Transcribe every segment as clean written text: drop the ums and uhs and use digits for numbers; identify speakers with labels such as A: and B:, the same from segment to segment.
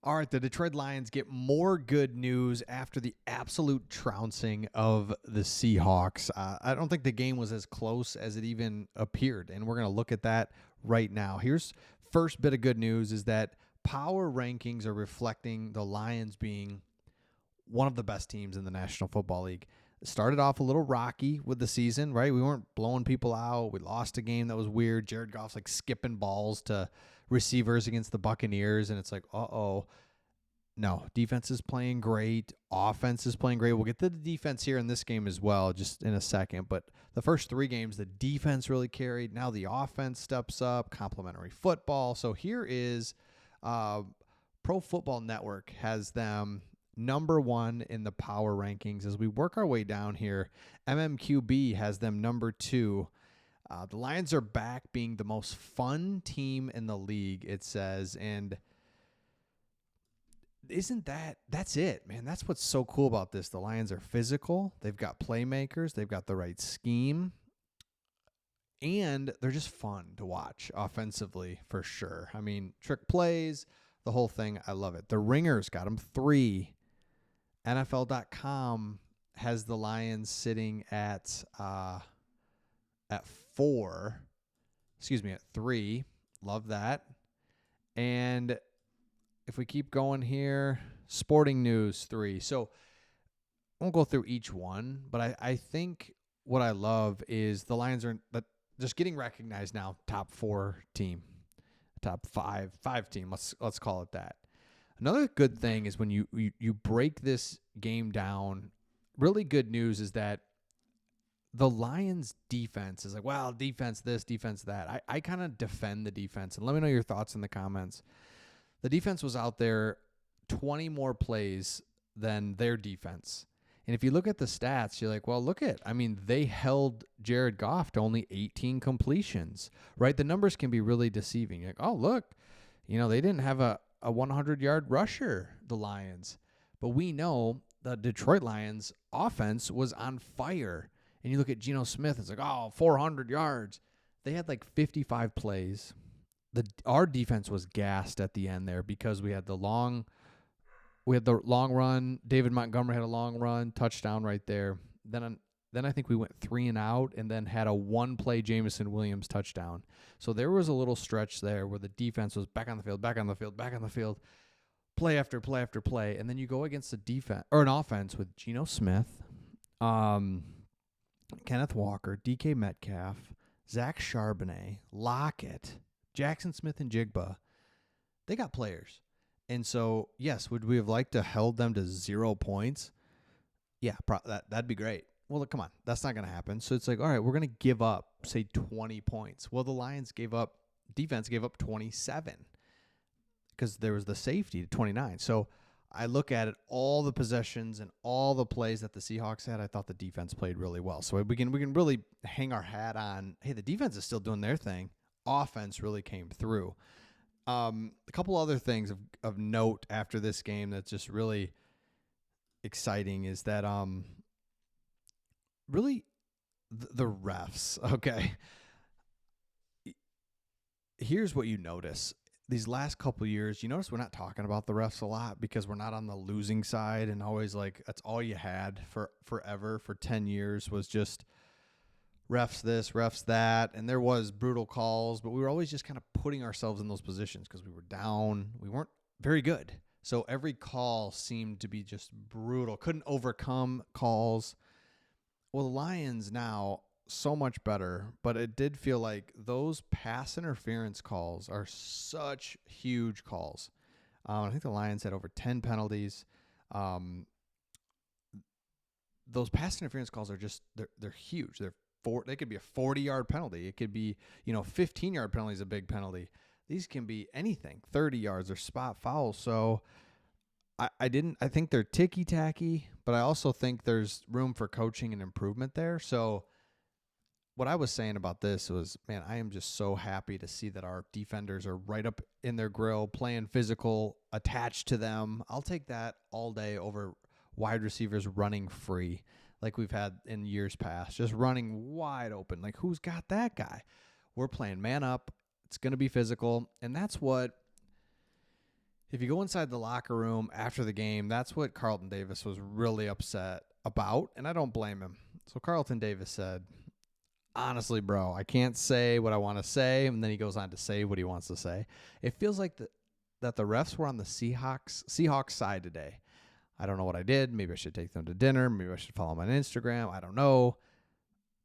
A: All right, the Detroit Lions get more good news after the absolute trouncing of the Seahawks. I don't think the game was as close as it even appeared, and we're going to look at that right now. Here's first bit of good news is that power rankings are reflecting the Lions being one of the best teams in the National Football League. It started off a little rocky with the season, right? We weren't blowing people out. We lost a game that was weird. Jared Goff's like skipping balls to receivers against the Buccaneers, and it's like, uh-oh. No, defense is playing great. Offense is playing great. We'll get to the defense here in this game as well just in a second. But the first three games, the defense really carried. Now the offense steps up, complementary football. So here is Pro Football Network has them number one in the power rankings. As we work our way down here, MMQB has them number two. The Lions are back being the most fun team in the league, it says. And that's it, man. That's what's so cool about this. The Lions are physical. They've got playmakers. They've got the right scheme. And they're just fun to watch offensively for sure. I mean, trick plays, the whole thing. I love it. The Ringers got them 3. NFL.com has the Lions sitting at 4. Excuse me, at 3. Love that. And if we keep going here, Sporting News 3. So I won't go through each one, but I think what I love is the Lions are just getting recognized now, top 4 team, top 5 team. Let's call it that. Another good thing is when you break this game down, really good news is that the Lions defense is like, well, defense this, defense that. I kind of defend the defense, and let me know your thoughts in the comments. The defense was out there 20 more plays than their defense. And if you look at the stats, you're like, well, they held Jared Goff to only 18 completions, right? The numbers can be really deceiving. You're like, oh, look, they didn't have a 100-yard rusher, the Lions. But we know the Detroit Lions offense was on fire. And you look at Geno Smith, it's like, 400 yards. They had like 55 plays. Our defense was gassed at the end there because we had the long run. David Montgomery had a long run, touchdown right there. Then I think we went 3 and out and then had a 1-play Jameson Williams touchdown. So there was a little stretch there where the defense was back on the field, play after play after play. And then you go against a defense or an offense with Geno Smith, Kenneth Walker, DK Metcalf, Zach Charbonnet, Lockett, Jackson Smith, and Jigba. They got players. And so, yes, would we have liked to held them to 0 points? Yeah, that'd be great. Well, look, come on. That's not going to happen. So it's like, all right, we're going to give up, say, 20 points. Well, the Lions defense gave up 27 because there was the safety to 29. So I look at it, all the possessions and all the plays that the Seahawks had, I thought the defense played really well. So we can really hang our hat on, hey, the defense is still doing their thing. Offense really came through. A couple other things of note after this game that's just really exciting is that really the refs. Okay, here's what you notice. These last couple years, you notice we're not talking about the refs a lot because we're not on the losing side and always like that's all you had for forever. For 10 years was just refs this, refs that, and there was brutal calls, but we were always just kind of putting ourselves in those positions because we were down. We weren't very good. So every call seemed to be just brutal. Couldn't overcome calls. Well, the Lions now, so much better, but it did feel like those pass interference calls are such huge calls. I think the Lions had over 10 penalties. Those pass interference calls are just, they're huge. They could be a 40-yard penalty. It could be, 15-yard penalty is a big penalty. These can be anything, 30 yards or spot fouls. So I think they're ticky-tacky, but I also think there's room for coaching and improvement there. So what I was saying about this was, man, I am just so happy to see that our defenders are right up in their grill, playing physical, attached to them. I'll take that all day over wide receivers running free like we've had in years past, just running wide open. Like, who's got that guy? We're playing man up. It's going to be physical, and that's what if you go inside the locker room after the game, that's what Carlton Davis was really upset about, and I don't blame him. So Carlton Davis said, honestly, bro, I can't say what I want to say, and then he goes on to say what he wants to say. It feels like that the refs were on the Seahawks side today. I don't know what I did. Maybe I should take them to dinner. Maybe I should follow them on Instagram. I don't know.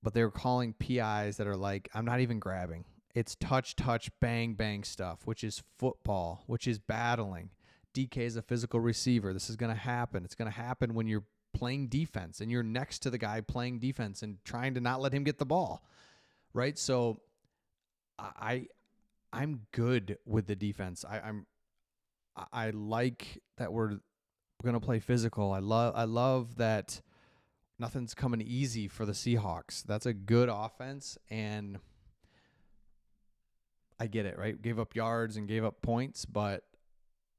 A: But they were calling PIs that are like, I'm not even grabbing. It's touch, bang, bang stuff, which is football, which is battling. DK is a physical receiver. This is going to happen. It's going to happen when you're playing defense and you're next to the guy playing defense and trying to not let him get the ball, right? So I'm good with the defense. I like that we're going to play physical. I love that nothing's coming easy for the Seahawks. That's a good offense, and I get it, right? Gave up yards and gave up points, but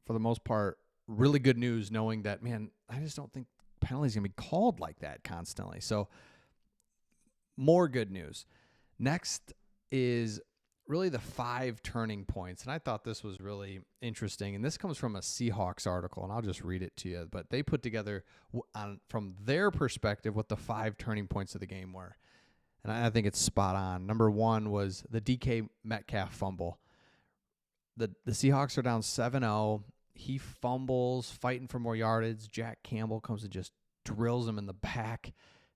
A: for the most part, really good news knowing that, man, I just don't think penalties going to be called like that constantly. So more good news. Next is really the 5 turning points. And I thought this was really interesting. And this comes from a Seahawks article, and I'll just read it to you. But they put together from their perspective what the 5 turning points of the game were. And I think it's spot on. Number 1 was the DK Metcalf fumble. The Seahawks are down 7-0. He fumbles, fighting for more yardage. Jack Campbell comes and just drills him in the back,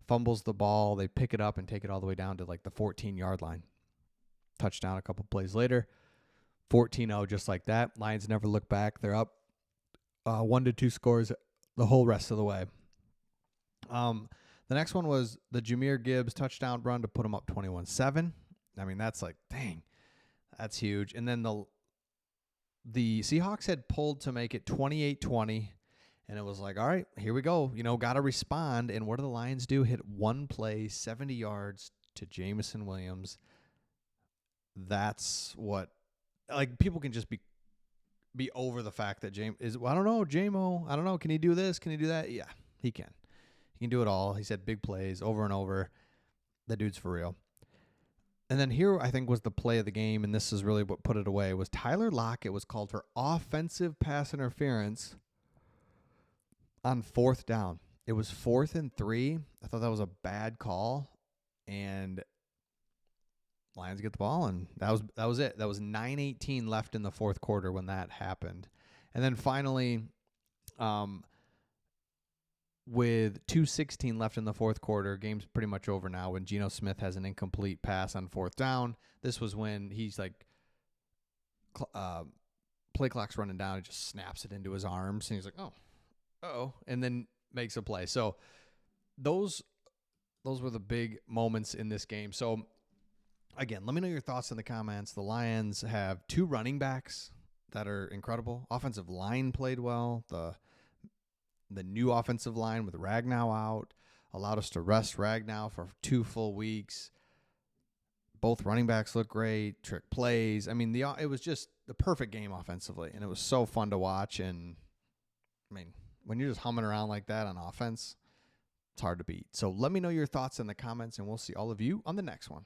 A: fumbles the ball. They pick it up and take it all the way down to like the 14-yard line. Touchdown a couple plays later. 14-0 just like that. Lions never look back. They're up 1-2 scores the whole rest of the way. The next one was the Jahmyr Gibbs touchdown run to put him up 21-7. I mean, that's like, dang, that's huge. And then the Seahawks had pulled to make it 28-20, and it was like, all right, here we go. Got to respond. And what do the Lions do? Hit one play, 70 yards to Jameson Williams. That's what, like, people can just be over the fact that I don't know, Jamo, I don't know, can he do this? Can he do that? Yeah, he can. He can do it all. He said big plays over and over. That dude's for real. And then here, I think, was the play of the game, and this is really what put it away, was Tyler Lockett was called for offensive pass interference on 4th down. It was 4th and 3. I thought that was a bad call, and Lions get the ball, and that was it. That was 9:18 left in the 4th quarter when that happened. And then finally, with 2:16 left in the 4th quarter, game's pretty much over now when Geno Smith has an incomplete pass on 4th down. This was when he's like, play clock's running down, and just snaps it into his arms, and he's like, oh, and then makes a play. So those were the big moments in this game. So again, let me know your thoughts in the comments. The Lions have 2 running backs that are incredible. Offensive line played well. The new offensive line with Ragnow out allowed us to rest Ragnow for 2 full weeks. Both running backs look great. Trick plays. I mean, it was just the perfect game offensively, and it was so fun to watch. And I mean, when you're just humming around like that on offense, it's hard to beat. So let me know your thoughts in the comments, and we'll see all of you on the next one.